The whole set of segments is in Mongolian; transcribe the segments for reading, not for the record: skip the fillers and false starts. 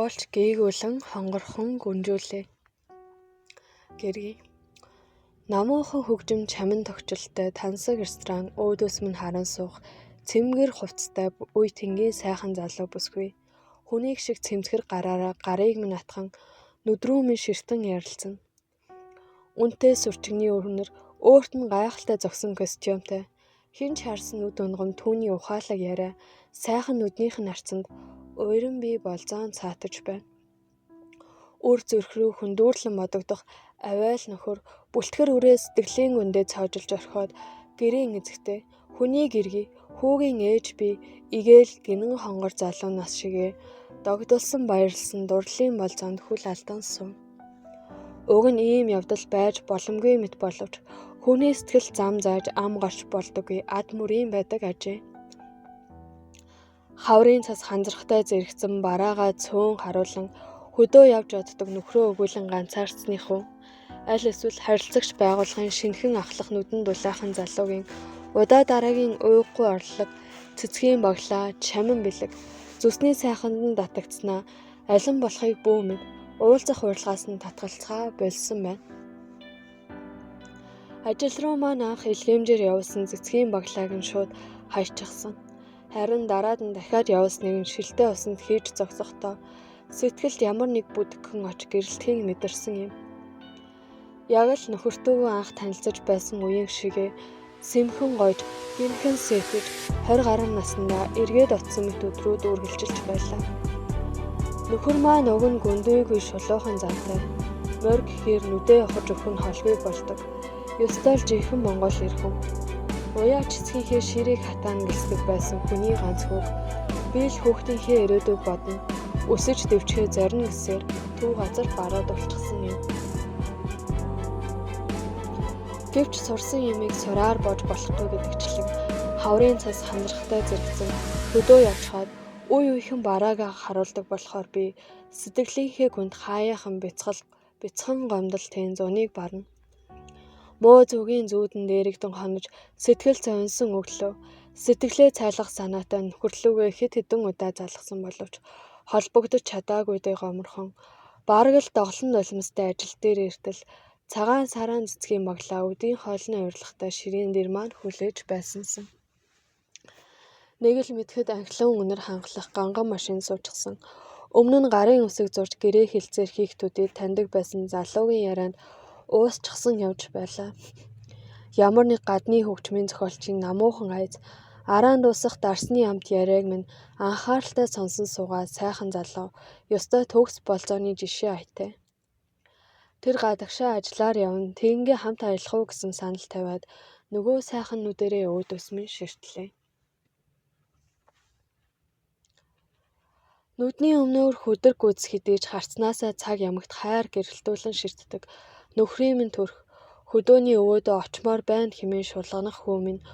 Орхиолч гээгүүлэн хонгорхон гүнжүүлээ. Гэргий. Намуухан хөгжим чамин тогтчолтой тансаг ресторан өөдөөс минь харан суух цэмгэр хувцастай үе тэнгийн сайхан залуу бүсгүй. Хүнийг шиг цэмцгэр гараараа гарыг минь атхан нүдрүү минь ширтэн ярилцсан. Үнтэй сүрчигний өрнөр өөрт нь гайхалтай зогсон костюмтай. Хин ч харсан нүд унгам түүний ухаалаг яриа сайхан нүднийх нь арцанд уйран бий болзоон цаатаж байна. Үр зүрх рүү хөндүүрлэн модогдох авайл нөхөр бүлтгэр үрээ сэтгэлийн гүндээ цоожilж орхиод гэрийн эзэгтэй хүний гэргий хүүгийн ээж би игээл гинэн хонгор залуу нас шигээ догдулсан баярлсан дурлалын болзоонд хүл алдан суув. Уг нь ийм явдал байж боломгүй мэт боловч хүний сэтгэл зам зааж ам гарч болдоггүй ад мөрийн байдаг ажээ. Хаврын цас ханзрахтай зэрэгцэн бараагаа цөөн харуулan хөдөө явж оддог нөхрөө өгүүлэн ганцаарцных уу? Аль эсвэл харилцагч байгууллагын шинэхэн ахлах нүдэн дулаахан залуугийн удаа дараагийн уйггүй орлог, цэцгийн баглаа, чамин бэлэг, зүсний сайханд нь татагдсанаа алин болохыг бүү мэд уулзах урилгаас нь татгалцгаа болсон байна. Ажил руу маань анх илгээмжээр явуулсан цэцгийн баглааг нь шууд хайчихсан. Харин дараад нь дахиад явуулсныг нь шилтэй усанд хийж зогсохдоо сэтгэлд ямар нэг бүдгхэн оч гэрэлтхийг мэдэрсэн юм. Яг л нөхөртөөгөө анх танилцаж байсан үеийн шигээ сэмхэн гойж, хинхэн сэтгэж 20 гаруй наснаа эргээд оцсон мэт өдрүүд үргэлжилж байлаа. Нөхөр маань уг нь гүндүйгүй шулуухан зантай. Морь гэхээр нүдээ явахж өхөн холгүй болдог. Ёстой л жинхэнэ Монгол ирхэн. Уяа цэцгийнхээ ширийг хатаан гэлсдэг байсан хүний ганц хүүг би л хүүхдийнхээ ирээдүйг бодно. Өсөж дэвчгээ зорино гэсээр төв газар бараад болчихсон юм. Гэвч сурсан юмыг сураар бож болохгүй гэдэгчлэн хаврын цас хандрахтай зэрэгцэн хөдөө явчихад үе үехэн бараагаа харуулдаг болохоор би сэтгэлийнхээ гүнд хаяахан бяцхан гомдол тэн зуныг барна. Муу зүгийн зүүдэн дээрэгдэн хонож сэтгэл зовнсон өглөө сэтгэлээ цайлах санаатай нөхөрлөгөө хэд хэдэн удаа залгсан боловч холбогдож чадаагүй дэ гоморхон бараг л доглон нулимстай ажил дээр иртэл цагаан сараан цэцгийн баглаа өдийн хоолны урилгатай ширээн дээр маань хүлээж байсансан. Нэг л мэдхэд анхлан үнэр хангалах ганган машин суучихсан. Өмнө нь гарын үсэг зурж гэрээ хилцээр хийх төдий таньдаг байсан залуугийн ярианд уусчихсан явж байлаа. Ямар нэг гадны хөгжмийн зохиолчийн намуухан айц араан дуусах дарсны амт яриаг минь анхааралтай сонсон суугаа сайхан залуу ёстой төгс болзооны жишээ айтай. Тэр гадагшаа ажиллаар явна тэгингээ хамт аялах уу гэсэн санал тавиад нөгөө сайхан нүдэрээ өөдөөс минь ширтлээ. Нүдний өмнөөр хөдөр гүз хідээж харцнаасаа цаг ямагт хайр гэрэлтүүлэн ширтдэг нөхрийн минь төрх хөдөөний өвөөдөө очмоор байна хэмээн шулганах хүү минь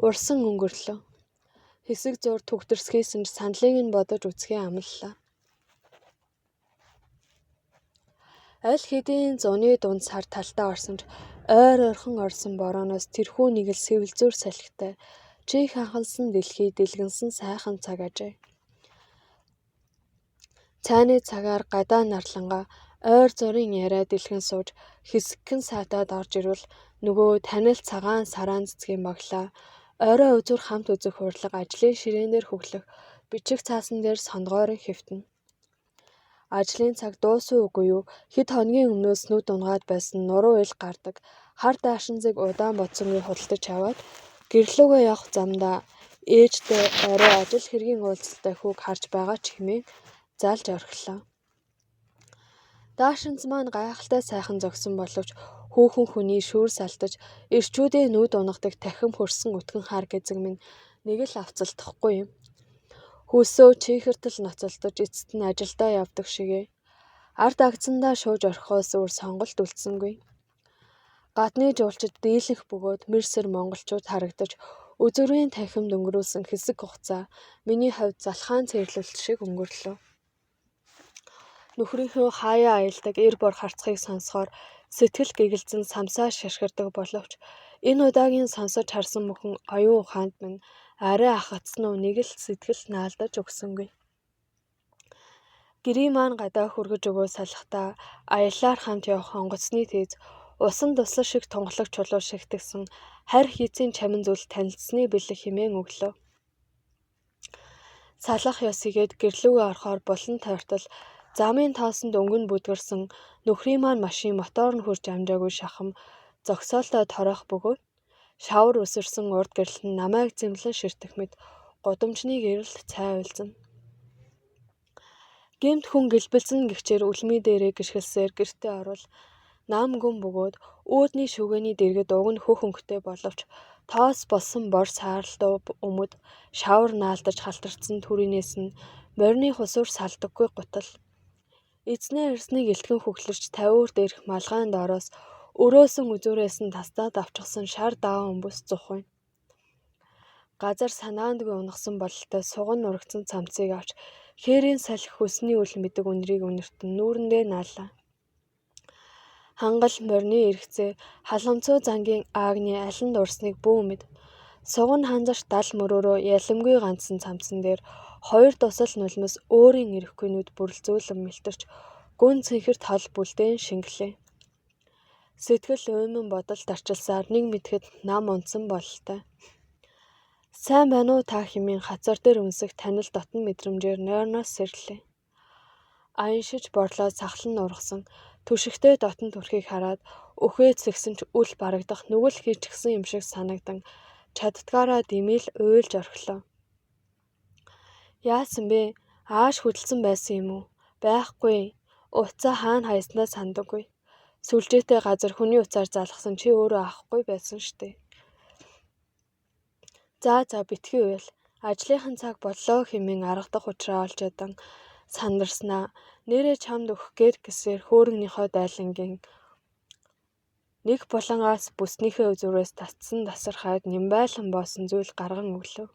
урсан өнгөрлөө. Хэсэг зур түгтэрсгийсэн ч саналыг нь бодож үзэхээ амллаа. Аль хэдийн зуны дунд сар талтаа орсон ч ойр ойрхон орсон борооноос тэрхүү нэг л сэвэлзүүр салхитай чих анхалсан дэлхий дэлгэнсэн сайхан цаг ажээ. Цайны цагаар гадаа нарлангаа ойр зургийн яриа дэлгэн сууж хэсэгхэн саатаад орж ирвэл нөгөө танил цагаан сараан цэцгийн баглаа орой үзүр хамт үзэх хурлага ажлын ширээнээр хөглөх бичих цаасан дээр сонгоорон хэвтэнэ. Ажлын цаг дуусуу үгүй юу хэд хоногийн өмнөөс нүд унгаад байсан нуруу ил гардаг хар даашинзыг удаан бодсонгүй худалдаж аваад гэрлүүгээ явах замдаа ээжтэй орой ажил хэргийн уулзалтай хүүг харж байгаа ч хэмээн залж орхилоо. Даашинз маань гайхалтай сайхан зогсон боловч хүүхэн хүний шүүрс алдаж эрчүүдээ нүд унагадаг тахим хөрсөн өтгөн хар гэзэг минь нэг л авцалдахгүй юм. Хөлсөө чихэртэл ноцолдож эцэст нь ажилдаа явдаг шигээ. Ард агцсандаа шууж орхихоос өөр сонголт үлдсэнгүй. Гадны жуулчид дийлэнх бөгөөд мэрсэр монголчууд харагдаж үзүүрийн танхимд өнгөрүүлсэн хэсэг хугацаа миний хувьд залхаан цэрлүүлэлт шиг өнгөрлөө. Нөхрийнхөө хаяа аялдаг эр бор харцхыг сонсохоор сэтгэл гэгэлзэн самсаа шашгирдаг боловч энэ удаагийн сонсож харсан бүхэн оюун ухаанд минь арай ахацсан уу нэг л сэтгэл наалдаж өгсөнгүй. Гэрийн маань гадаа хүргэж өгөө салхтаа аяллаар хамт явах онгоцны тийз усан туслах шиг тунгалаг чулуу шигтгсэн харь хийцийн чамин зүйл танилцсны бэлэг хэмээн өглөө. Салах ёс игээд гэрлүүгээ орохоор булан тойртол замын тоосонд өнгөн бүдгэрсэн нөхрийн маань машин мотор нь хурж амжаагүй шахам зогсоолтой торох бөгөөд шавар өсөрсөн урд гэрэл нь намайг зэмлэн ширтэх мэт гудамжны гэрэл цай уйлзана. Гэмт хүн гэлбэлзэн гихчээр үлмий дээрээ гიშгэлсээр гэртээ орвол нам гүн бөгөөд үүдний шүгэний дэргэд уг нь хөх өнгөтэй боловч тоос болсон бор саарлтуу өмд шавар наалдаж халтарцсан түрийнээс нь морины хусуур салдаггүй гутал. Эзнээ ирснийг элтгэн хөглөрч 50 дээрх малгайн доороос өрөөсөн үзүүрээс нь тастаад авчихсан шар дааван өмбөс зухвын. Газар санаандгүй унагсан бололтой суган нурагцсан цамцыг авч хээрийн салхи хөсний үл мэдэг үнрийг үнэртэн нүүрэндээ нааллаа. Хангал морины эргэцээ халамцуу зангийн аагны алан дурсныг бүү мэд. Суган ханзарч дал мөрөөрөө ялимгүй ганцсан цамцан дээр хоёр тусал нулимс өөрийн ирэхгүй нүд бүрэлзүүлэн мэлтэрч гүн цэнхэрт хол бүлдээн шингэлээ. Сэтгэл уйман бодолд арчилсаар нэг мэтгэд нам унтсан бололтой. Сайн байна уу та хэмээн хацар дээр үнсэх танил дотн мэдрэмжээр нойрноос сэрлээ. Аяншиж борлоо сахлан ургасан түшигтэй дотн төрхийг хараад өхөө цэгсэн ч үл барагдах нүгэл хийчихсэн юм шиг санагдан чаддгаараа димэл уйлж орхилоо. Яасан бэ? Ааш хөдөлсөн байсан юм уу? Байхгүй. Уцаа хаана хайснаа сандаггүй. Сүлжээтэй газар хүний уцаар залгасан чи өөрөө авахгүй байсан штэ. За битгий уйл. Ажлынхан цаг боллоо хэмээн арга дах учраа олж ядан сандарснаа нэрээ чамд өгөх гэсээр хөөргөнийхөө дайлангийн нэг булангаас бүснийхээ үзүүрээс татсан тасархайд нямбайлан боосон зүйл гарган өглөө.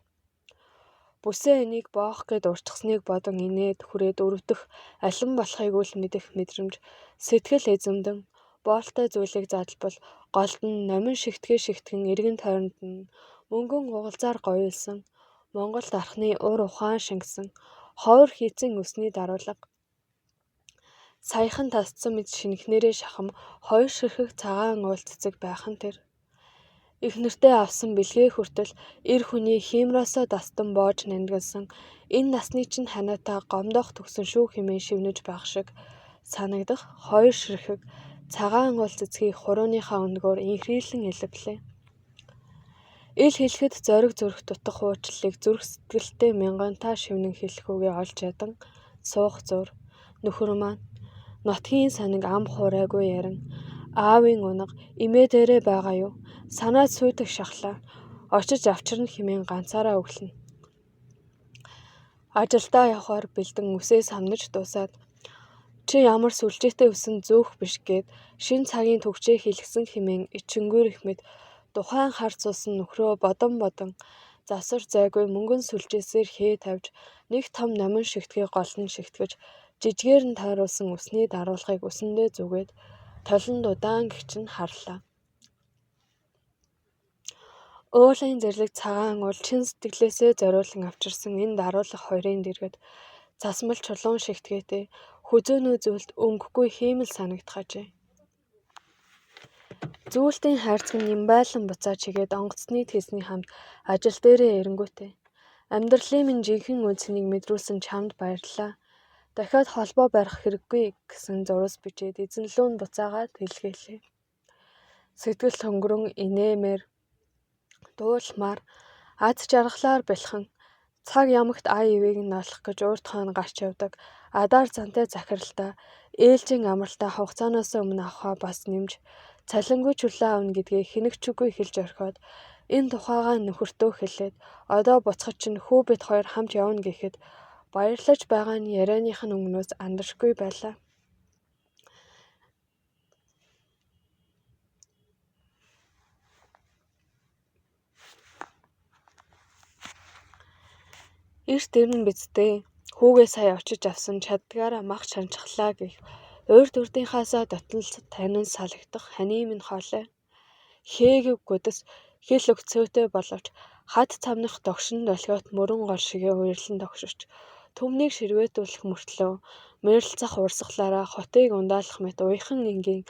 Бүсээ энийг боох гэд урчгасныг бодон инээд хүрээд өрөвдөх алин болохыг үл мэдэх мэдрэмж сэтгэл эзэмдэн боолтой зүйлийг задлбал голд нь номин шигтгэн эргэн тойронд нь мөнгөн угалзаар гоёлсон Монголд архны ур ухаан шингэсэн ховор хийцэн өсний даруулга. Саяхан тасцсан мэд шинэхнэрээ шахам хоёр ширхэг цагаан уул цэцэг байхан тэр. Их нэртээ авсан бэлгээ хүртэл эр хүний хиймраасаа дастан боож нандгалсан энэ насны чинь ханиатаа гомдох төгсөн шүү хэмээн шивнэж байх шиг санагдах хоёр ширхэг цагаан уул цэцгийг хурууныхаа өндгөөр инхрийлэн илвлээ. Ил хэлэхэд зориг зүрх дутах уучлалыг зүрх сэтгэлтэй мянгантаа шивнэн хэлэх үгээ олж ядан суух зур нөхөр маань нотгийн саниг ам хуурайгүй ярин аавын унаг имээ дээрээ байгаа юу? Санаад сүйдэх шахлаа. Очиж авчирна хэмээн ганцаараа өглөнө. Ажилдаа явахаар бэлдэн үсээ самнаж дуусаад чи ямар сүлжээтэй өсөн зөөх биш гээд шин цагийн төгчээ хэлгсэн хэмээн ичингүүрэх мэд тухайн хар цуусан нөхрөө бодон засвар зайгүй мөнгөн сүлжээсээр хээ тавьж нэг том номин шигтгэе голн шигтгэж жижигээр нь тойруулсан үсний даруулгыг үсэндээ зүгээд толон дудаан гихчин харлаа. Уулын зэрлэг цагаан уул чин сэтгэлээсээ зориулан авчирсан энэ даруулга хоёрын дэргэд цасмал чулуун шигтгээтэй хүзөөнөө зүйлд өнгөхгүй хиймэл санагдхажээ. Зүйлтийн хайрцаг нь нямбайлан буцааж игээд онгоцны тэсний хамт ажил дээрээ эрэнгүүтээ. Амьдралын минь жинхэнэ үнцнийг мэдрүүлсэн чамд баярлалаа. Дахиад холбоо барих хэрэггүй гэсэн зурус бичээд эзэнлүүн буцаагаад хэлгээхлээ. Сэтгэл хөнгөрөн инээмээр дуулмаар аз жаргалаар бэлхэн цаг ямагт ая ивийг нь олох гэж урд хойно гарч явдаг адаар зантай захиралтай ээлжийн амралтаа хугацаанаас өмнө авахаа бас нэмж цалингүй чөлөө авна гэдгээ хэнэгчгүй хэлж орхиод энэ тухайгаа нөхөртөө хэлээд одоо буцахад чинь хүү бид хоёр хамт явна гэхэд баярлаж байгаа нь ярианых нь өнгнөөс андаршгүй байлаа. Эрт ирнэ бидтэй хүүгээ сая очиж авсан чаддгаараа мах шанчхлаа гэх урд урдынхаасаа дотнол танин салгидах хани минь хоолой. Хээгэв гүдэс хэл өгцөөтэй боловч хад цамнах догшин долгиот мөрөн гол шигээ уярлан тогширч төмнийг ширвэтүүлэх мөртлөө Морилцох урсгалаараа хотыг ундаалах мэт уяхан энгийн